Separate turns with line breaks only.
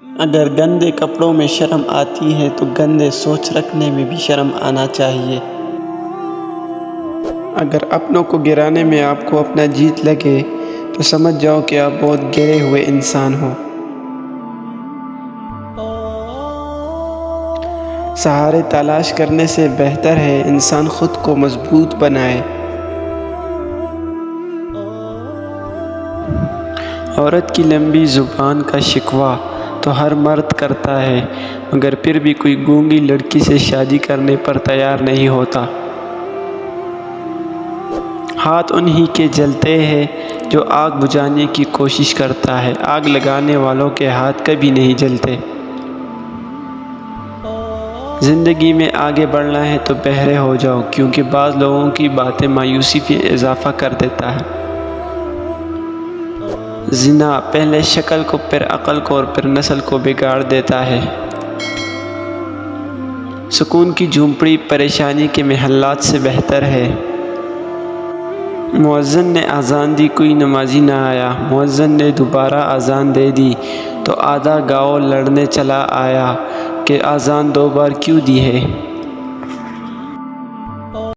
اگر گندے کپڑوں میں شرم آتی ہے تو گندے سوچ رکھنے میں بھی شرم آنا چاہیے۔ اگر اپنوں کو گرانے میں آپ کو اپنا جیت لگے تو سمجھ جاؤ کہ آپ بہت گرے ہوئے انسان ہو۔ سہارے تلاش کرنے سے بہتر ہے انسان خود کو مضبوط بنائے۔ عورت کی لمبی زبان کا شکوہ تو ہر مرد کرتا ہے، مگر پھر بھی کوئی گونگی لڑکی سے شادی کرنے پر تیار نہیں ہوتا۔ ہاتھ انہی کے جلتے ہیں جو آگ بجھانے کی کوشش کرتا ہے، آگ لگانے والوں کے ہاتھ کبھی نہیں جلتے۔ زندگی میں آگے بڑھنا ہے تو بہرے ہو جاؤ، کیونکہ بعض لوگوں کی باتیں مایوسی میں اضافہ کر دیتا ہے۔ زنا پہلے شکل کو، پھر عقل کو اور پھر نسل کو بگاڑ دیتا ہے۔ سکون کی جھونپڑی پریشانی کے محلات سے بہتر ہے۔ مؤذن نے اذان دی، کوئی نمازی نہ آیا، مؤذن نے دوبارہ اذان دے دی تو آدھا گاؤں لڑنے چلا آیا کہ اذان 2 بار کیوں دی ہے۔